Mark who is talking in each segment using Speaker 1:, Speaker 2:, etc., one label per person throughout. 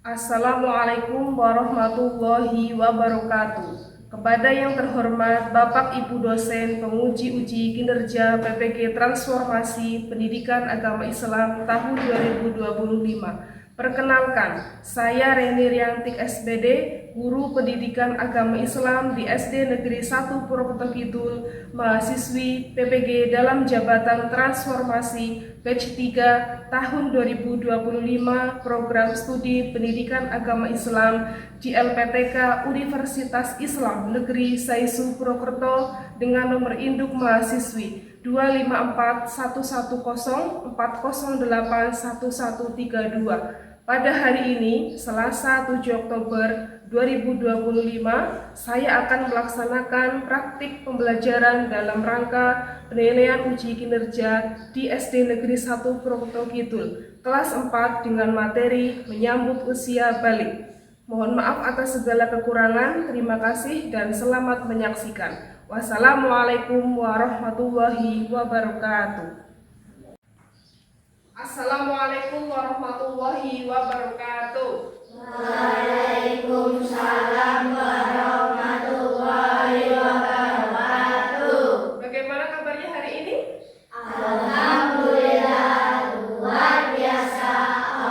Speaker 1: Assalamualaikum warahmatullahi wabarakatuh. Kepada yang terhormat Bapak Ibu dosen penguji uji kinerja PPG Transformasi Pendidikan Agama Islam tahun 2025. Perkenalkan, saya Reni Riantik SPD, Guru Pendidikan Agama Islam di SD Negeri 1 Purwokerto Kidul, mahasiswi PPG dalam jabatan transformasi batch 3 tahun 2025 program studi Pendidikan Agama Islam di LPTK Universitas Islam Negeri Saisu Purwokerto dengan nomor induk mahasiswi 2541104081132. Pada hari ini, Selasa 7 Oktober 2025, saya akan melaksanakan praktik pembelajaran dalam rangka penilaian uji kinerja di SD Negeri 1 Purwokerto Kidul, kelas 4 dengan materi menyambut usia balik. Mohon maaf atas segala kekurangan, terima kasih dan selamat menyaksikan. Wassalamualaikum warahmatullahi wabarakatuh. Assalamualaikum warahmatullahi wabarakatuh.
Speaker 2: Waalaikumsalam warahmatullahi wabarakatuh.
Speaker 1: Bagaimana kabarnya hari ini?
Speaker 2: Alhamdulillah, luar biasa.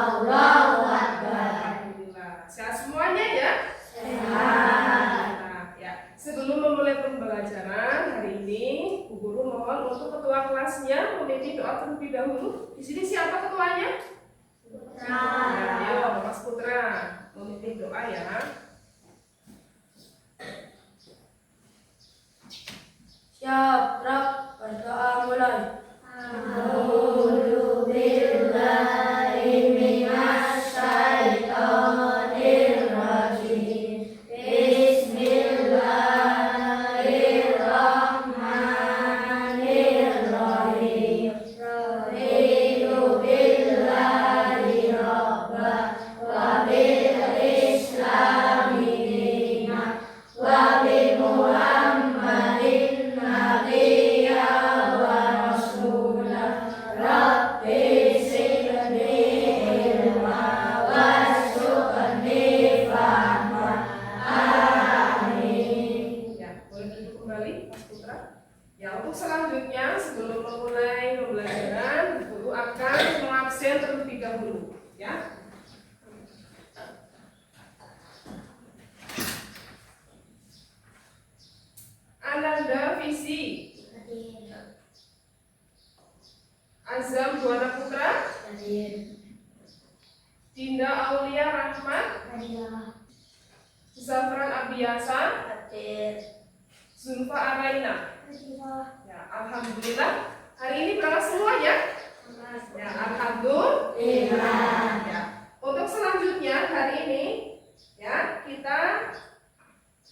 Speaker 2: Allahu Akbar.
Speaker 1: Alhamdulillah. Sehat semuanya ya?
Speaker 2: Sehat.
Speaker 1: Nah, ya. Sebelum memulai pembelajaran hari ini, Bu Guru mohon untuk ketua kelasnya memimpin doa terlebih dahulu. Di sini siapa ketuanya?
Speaker 2: Putra.
Speaker 1: Ayo, Mas Putra, memimpin doa ya.
Speaker 2: Siap, Rab, berdoa mulai. A'udzu billahi minasy syaithanir rajim. Bismillahirrahmanirrahim. Raditu billahi rabba wa bil islami dinan wa bi Muhammadin nabiyya wa rasulah. Rabbi zidni ilma warzuqni fahma. Amin.
Speaker 1: Ya, boleh duduk kembali, Mas Putra. Ya, untuk selanjutnya sebelum memulai pembelajaran, Bu Guru akan mengabsen terlebih dahulu, ya. Ananda Visi, Azam Buana Putra, Dinda Aulia Rahmat, Zafran Abiyasa, Zulfa Araina. Ya, alhamdulillah. Hari ini berangkat semua ya? Ya, alhamdulillah. Ya. Untuk selanjutnya hari ini ya, kita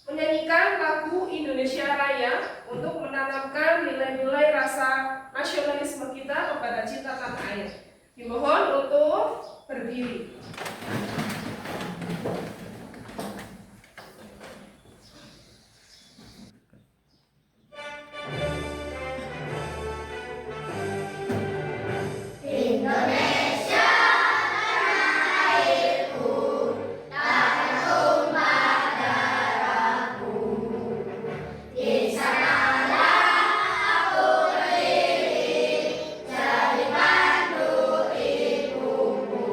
Speaker 1: menyanyikan lagu Indonesia Raya untuk menanamkan nilai-nilai rasa nasionalisme kita kepada cinta tanah air. Dimohon untuk berdiri.
Speaker 2: Indonesia tanah airku, tanah tumpah darahku. Di sanalah aku berdiri, jadi pandu ibuku.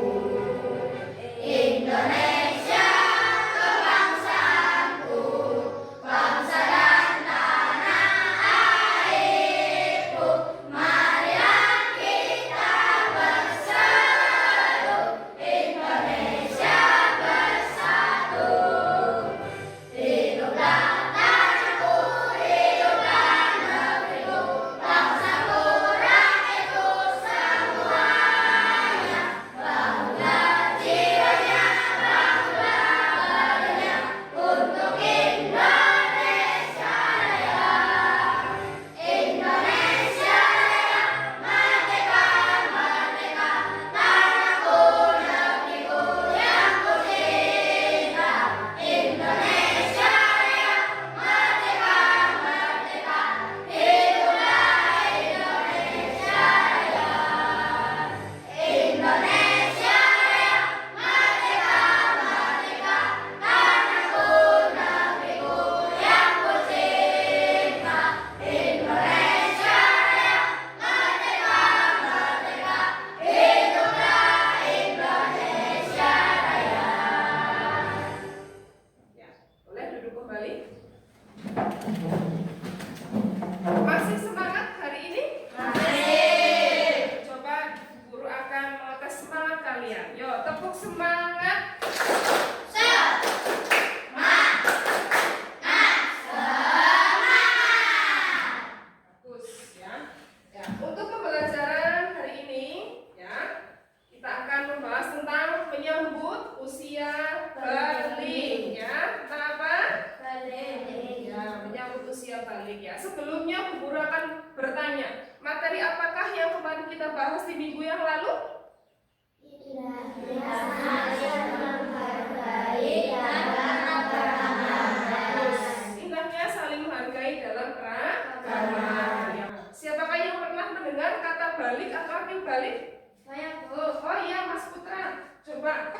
Speaker 1: kita bahas di minggu yang lalu? Indahnya saling menghargai dalam keragaman. Siapakah yang pernah mendengar kata balik atau arti balik?
Speaker 2: Saya, Bu.
Speaker 1: Oh iya, Mas Putra. Coba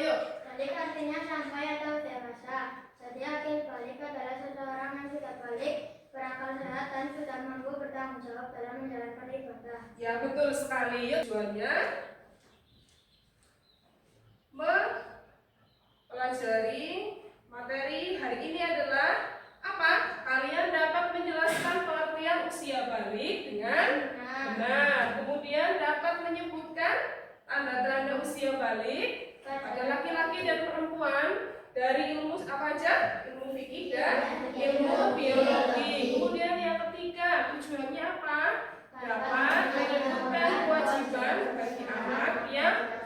Speaker 1: yuk.
Speaker 2: Balik artinya sampai atau dewasa. Jadi akil balik adalah seseorang yang sudah balik, berakal sehat dan sudah mampu bertanggung jawab dalam menjalankan ibadah.
Speaker 1: Ya, betul sekali. Yuk, tujuannya mempelajari materi hari ini adalah apa? Kalian dapat menjelaskan pengertian usia balik dengan benar. Kemudian dapat menyebutkan tanda-tanda usia balik pada laki-laki dan perempuan dari ilmu apa aja? Ilmu fikih dan ilmu biologi. Kemudian yang ketiga, tujuannya apa? Dapat menyebutkan kewajiban bagi anak yang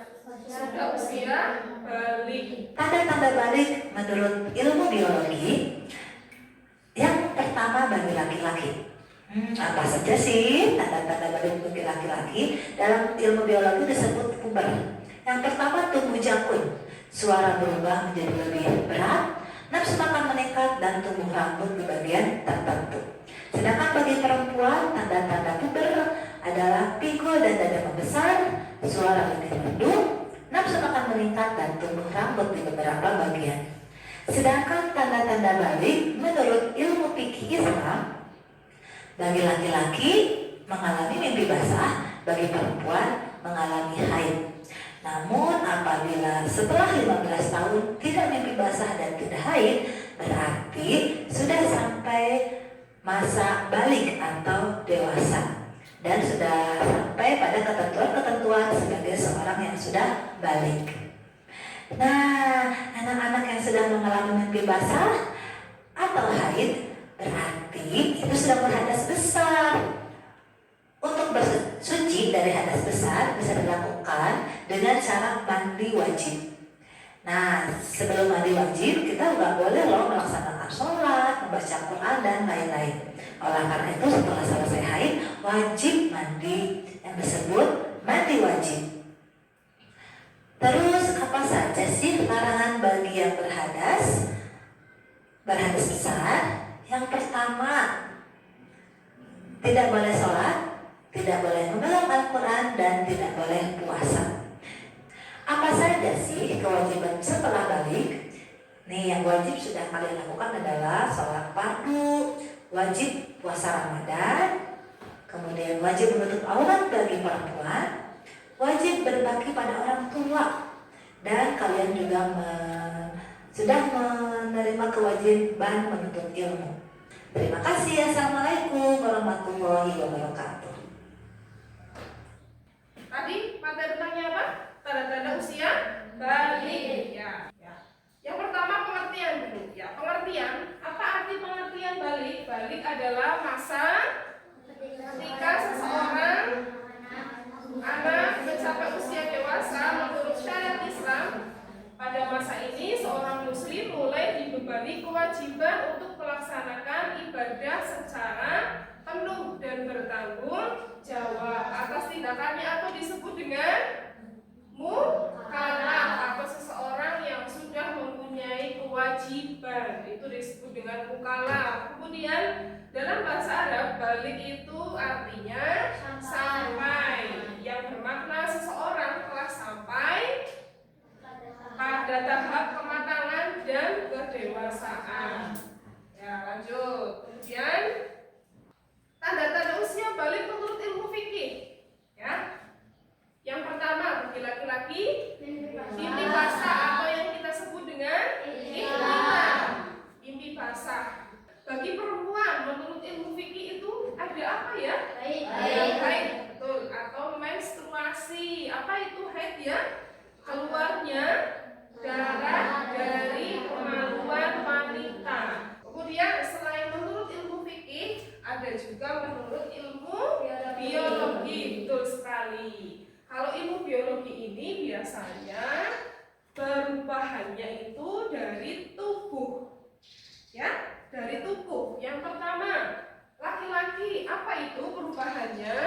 Speaker 1: sudah usia balik.
Speaker 3: Tanda-tanda balik menurut ilmu biologi, yang pertama bagi laki-laki. Apa saja sih tanda-tanda balik bagi laki-laki? Dalam ilmu biologi disebut puber. Yang pertama tumbuh jakun, suara berubah menjadi lebih berat, nafsu makan meningkat, dan tumbuh rambut di bagian tertentu. Sedangkan bagi perempuan, tanda-tanda puber adalah pikul dan dada membesar, suara lebih merdu, nafsu makan meningkat, dan tumbuh rambut di beberapa bagian. Sedangkan tanda-tanda balik menurut ilmu fikih Islam, bagi laki-laki mengalami mimpi basah, bagi perempuan mengalami haid. Namun apabila setelah 15 tahun tidak mimpi basah dan tidak haid, berarti sudah sampai masa balik atau dewasa dan sudah sampai pada ketentuan-ketentuan sebagai seorang yang sudah balik. Nah, anak-anak yang sedang mengalami mimpi basah atau haid berarti itu sudah berhadas besar. Untuk bersuci dari hadas besar bisa dilakukan dengan cara mandi wajib. Nah, sebelum mandi wajib kita nggak boleh loh melaksanakan sholat, membaca Quran dan lain-lain. Oleh karena itu setelah selesai haid wajib mandi yang disebut mandi wajib. Terus apa saja sih larangan bagi yang berhadas besar? Yang pertama, tidak boleh sholat, tidak boleh membaca Al-Quran, dan tidak boleh puasa. Apa saja sih kewajiban setelah balik? Nih, yang wajib sudah kalian lakukan adalah sholat fardu, wajib puasa Ramadan, kemudian wajib menutup aurat bagi perempuan, wajib berbakti pada orang tua, dan kalian juga sudah menerima kewajiban menuntut ilmu. Terima kasih. Assalamualaikum warahmatullahi wabarakatuh.
Speaker 1: Tadi materi tentangnya apa? Tanda-tanda usia balik. Yang pertama pengertian dulu. Ya, pengertian. Apa arti pengertian balik? Balik adalah masa ketika seseorang anak mencapai usia dewasa menurut syariat Islam. Pada masa ini seorang muslim mulai dibebani kewajiban untuk melaksanakan ibadah secara penuh dan bertanggung jawab atas tindakannya atau disebut dengan mukallaf atau seseorang yang sudah mempunyai kewajiban, itu disebut dengan mukallaf. Kemudian dalam bahasa Arab balik itu artinya sampai, yang bermakna seseorang telah sampai pada tahap kematangan dan kedewasaan. Ya, lanjut. Kemudian tanda-tanda usia balik menurut ilmu fikih. Ya. Yang pertama bagi laki-laki mimpi basah atau yang kita sebut dengan ihtilam, mimpi basah. Bagi perempuan menurut ilmu fikih itu ada apa ya? Haid, betul, atau menstruasi. Apa itu haid ya? Keluarnya darah dari kemaluan wanita. Kemudian selain menurut ilmu fikih, ada juga menurut ilmu biologi. Betul sekali. Kalau ilmu biologi ini biasanya perubahannya itu dari tubuh. Ya, dari tubuh. Yang pertama, laki-laki apa itu perubahannya?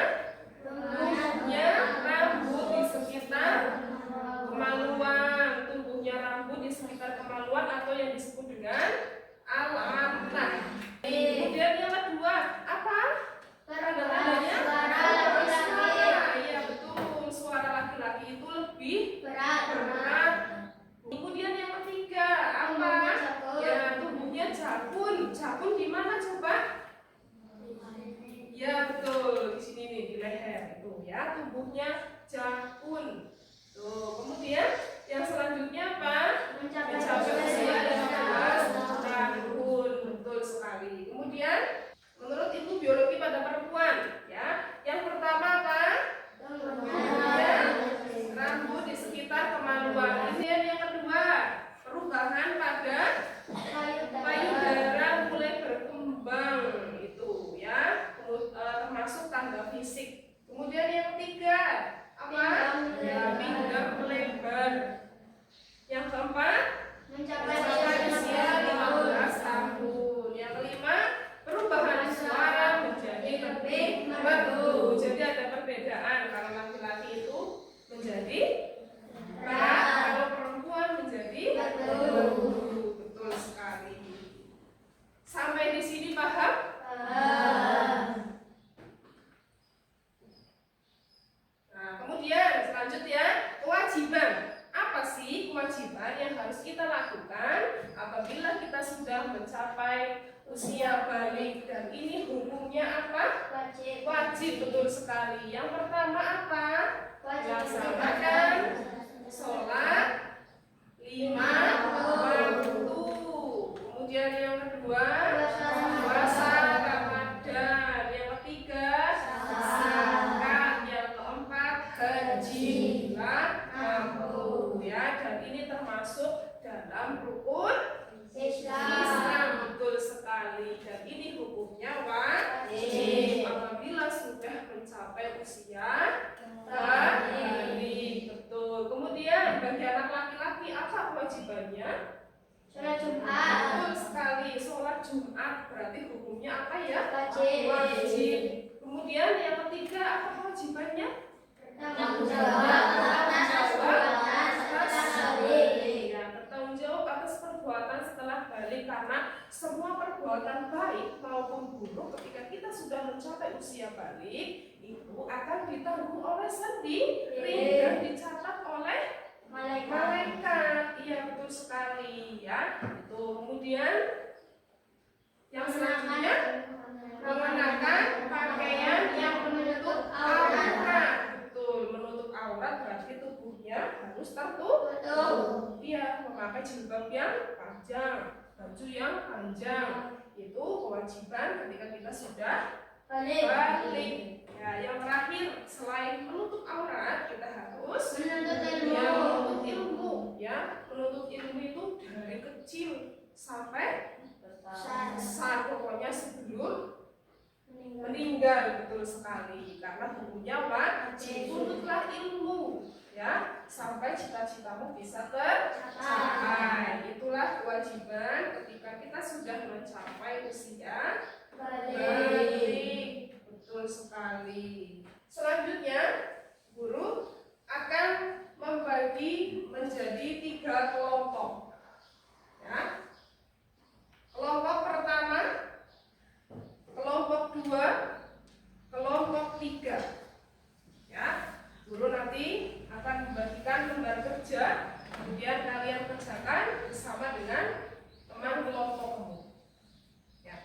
Speaker 1: itu ya, tubuhnya jakun. Tuh, kemudian yang selanjutnya apa?
Speaker 2: Mencapai
Speaker 1: Usia 15 tahun. Betul sekali. Kemudian menurut ilmu biologi pada perempuan ya, yang pertama apa? Rambut di sekitar kemaluan. Kemudian yang kedua, perubahan pada payudara mulai berkembang itu ya, termasuk tanda fisik. Kemudian yang ketiga apa? Pinggang melebar. Yang keempat, mencapai usia 15 tahun. Yang kelima, perubahan suara menjadi lebih merdu. Jadi ada perbedaan, kalau laki-laki itu menjadi berat, kalau perempuan menjadi merdu. Betul sekali. Sampai di sini paham? Nah, kemudian selanjutnya kewajiban. Apa sih kewajiban yang harus kita lakukan apabila kita sudah mencapai usia balik? Dan ini hukumnya apa? Wajib, betul sekali. Yang pertama apa? Melaksanakan sholat 5 waktu. Kemudian yang kedua, puasa Ramadan. Yang ketiga, zakat. Yang keempat, haji. Ya, dan ini termasuk dalam rukun Islam. Betul sekali. Dan ini hukumnya wajib apabila sudah mencapai usia balik. Betul. Kemudian bagi anak laki-laki apa kewajibannya?
Speaker 2: Sholat Jumat.
Speaker 1: Betul sekali. Sholat Jumat berarti hukumnya apa ya?
Speaker 2: Wajib.
Speaker 1: Kemudian yang ketiga apa kewajibannya?
Speaker 2: Bertanggung jawab atas perbuatan setelah balik.
Speaker 1: Ya, bertanggung jawab atas perbuatan setelah balik, karena semua perbuatan baik maupun buruk ketika kita sudah mencapai usia balik itu akan ditanggung oleh sendiri dan dicatat oleh malaikat. Iya, betul sekali ya. Itu kemudian yang selanjutnya mengenakan pakaian yang menutup aurat. Betul, menutup aurat berarti tubuhnya harus tertutup. Iya, memakai jilbab yang panjang, baju yang panjang. Itu kewajiban ketika kita sudah balik. Ya, yang terakhir selain menutup aurat, kita harus menuntut ilmu. Ya, menuntut ilmu itu dari kecil sampai besar, pokoknya sebelum meninggal. Betul sekali, karena hukumnya wajib. Tuntutlah ilmu ya sampai cita-citamu bisa tercapai. Itulah kewajiban ketika kita sudah mencapai usia balik. Betul sekali. Selanjutnya guru akan membagi menjadi 3 kelompok ya. Kelompok pertama, kelompok 2, kelompok 3 ya. Guru nanti akan membagikan lembar kerja, kemudian kalian kerjakan bersama dengan teman kelompokmu ya.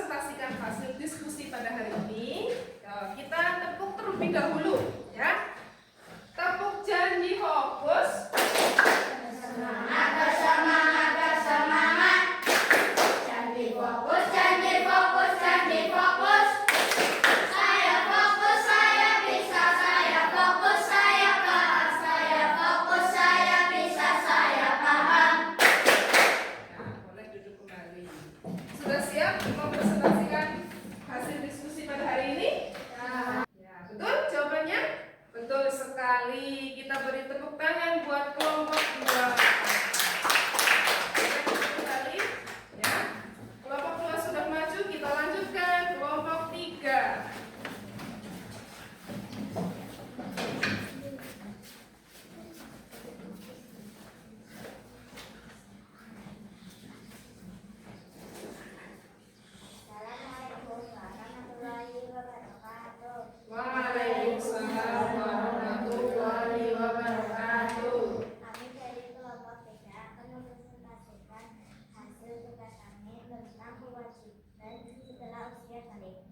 Speaker 1: mempresentasikan hasil diskusi pada hari ini, kita tepuk terlebih dahulu, ya. Tepuk janji fokus.
Speaker 2: Bersemangat, bersemangat, bersemangat. Janji fokus, janji fokus, janji fokus. Saya fokus, saya bisa, saya fokus, saya paham, saya fokus, saya bisa, saya paham.
Speaker 1: Nah, boleh duduk kembali. Sudah siap mempresentasikan hasil diskusi pada hari ini? Ya, betul jawabannya? Betul sekali. Kita beri tepuk tangan buat kelompok 2. Kita tepuk kembali, ya. Kelompok 2 sudah maju, kita lanjutkan kelompok 3.
Speaker 2: Assalamualaikum warahmatullahi wabarakatuh.
Speaker 1: Waalaikumsalam warahmatullahi wabarakatuh.
Speaker 2: Kami dari kelompok 3 akan mempresentasikan hasil tugas kami tentang kewajiban setelah usia balik.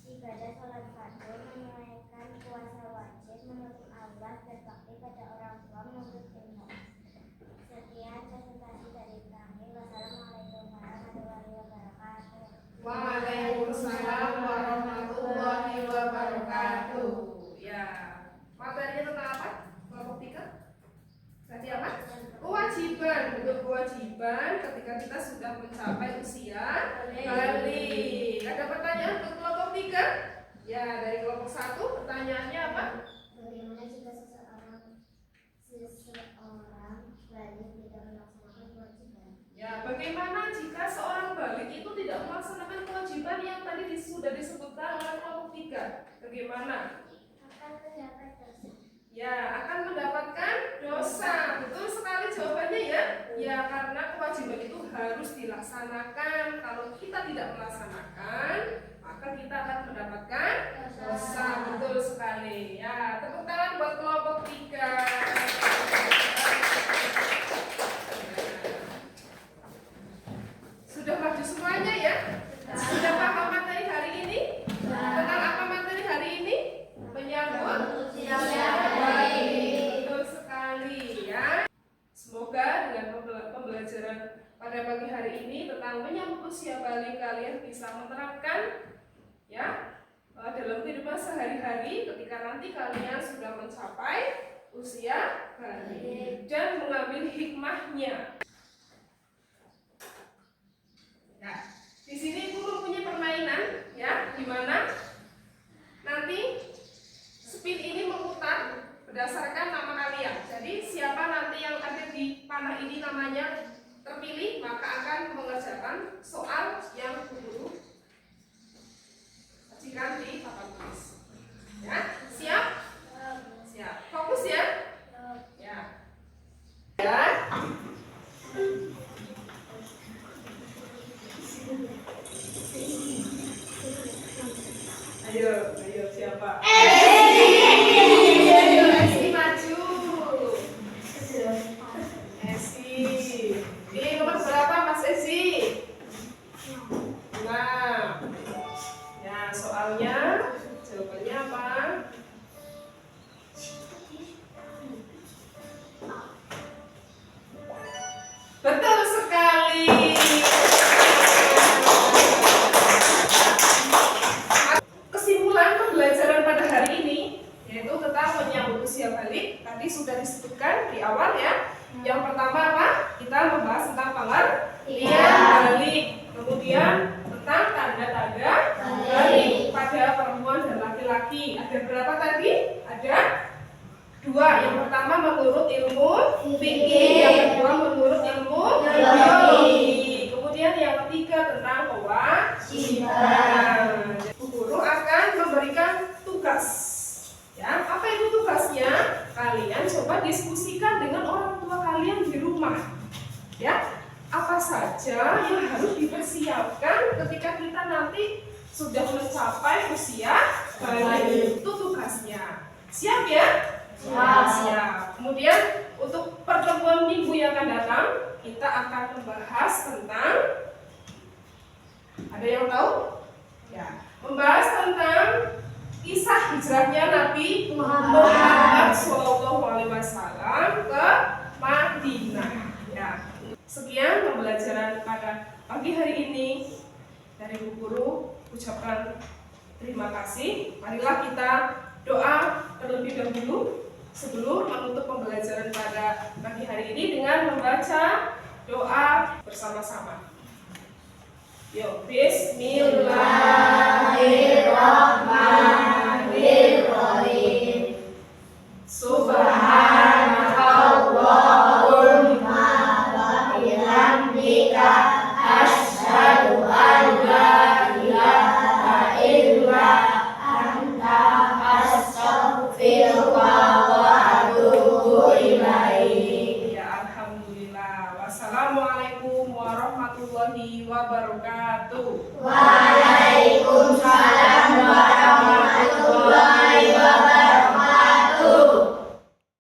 Speaker 2: Ibadah sholat fardu, menunaikan puasa wajib, menutup aurat, berbakti pada orang tua, menuntut ilmu. Sekian presentasi dari kami. Wassalamualaikum warahmatullahi wabarakatuh.
Speaker 1: Waalaikumsalam warahmatullahi wabarakatuh. Ya, materinya tentang apa? Kelompok 3? Tadi apa? Kewajiban. Betul, kewajiban ketika kita sudah mencapai usia balik. Ada pertanyaan untuk kelompok 3? Ya, dari kelompok 1 pertanyaannya apa?
Speaker 2: Bagaimana jika seseorang balik tidak melaksanakan kewajiban?
Speaker 1: Ya, bagaimana jika seorang balik itu tidak melaksanakan kewajiban yang tadi sudah disebutkan oleh kelompok 3? Bagaimana?
Speaker 2: Akan mendapat dosa.
Speaker 1: Ya, akan mendapatkan dosa. Betul sekali jawabannya ya. Ya, karena kewajiban itu harus dilaksanakan. Kalau kita tidak melaksanakan, maka kita akan mendapatkan dosa. Betul sekali. Ya, tepuk tangan buat kelompok 3. Sudah maju semuanya ya? Sudah paham materi hari ini? Tentang apa materi hari ini? Menyambut betul sekali ya. Semoga dengan pembelajaran pada pagi hari ini tentang menyambut usia balik kalian bisa menerapkan ya dalam kehidupan sehari-hari ketika nanti kalian sudah mencapai usia balik dan mengambil hikmahnya. Ya, di sini guru punya permainan ya, di mana nanti spin ini memutar berdasarkan nama kalian. Jadi siapa nanti yang ada di panah ini namanya terpilih, maka akan mengerjakan soal yang guru sajikan di papan tulis. Ya, siap? Siap. Fokus ya. Ya. Ya. Ayo siapa? Esi maju. Esi. Ini nomor berapa Mas Esi? 6. Ya, soalnya jawabannya apa? Betul sekali. Kesimpulan pembelajaran pada hari ini yaitu tentang menyambut usia balik. Tadi sudah disebutkan di awal ya. Yang pertama apa? Kita membahas tentang pengertian balik. Kemudian tentang tanda-tanda balik pada perempuan dan laki-laki. Ada berapa tadi? Ada 2. Yang pertama menurut ilmu fikih, yang kedua menurut ilmu biologi. Kemudian yang ketiga tentang kewajiban. Guru akan memberikan tugas. Ya, apa itu tugasnya? Kalian coba diskusikan dengan orang tua kalian di rumah. Ya, apa saja yang harus dipersiapkan ketika kita nanti sudah mencapai usia balik. Itu tugasnya. Siap ya? Siap. Kemudian untuk pertemuan minggu yang akan datang, kita akan membahas tentang Ada yang tahu? Ya, membahas tentang kisah hijrahnya Nabi Muhammad SAW ke Madinah. Ya, sekian pembelajaran pada pagi hari ini dari Bu Guru. Ucapkan terima kasih. Marilah kita doa terlebih dahulu sebelum menutup pembelajaran pada pagi hari ini dengan membaca doa bersama-sama. Yuk, Bismillahirrahmanirrahim. Subhanakallahumma wa bihamdika asyhadu an la ilaha illa anta astaghfiruka wa atubu ilaik. Ya, alhamdulillah. Wassalamualaikum warahmatullahi wabarakatuh.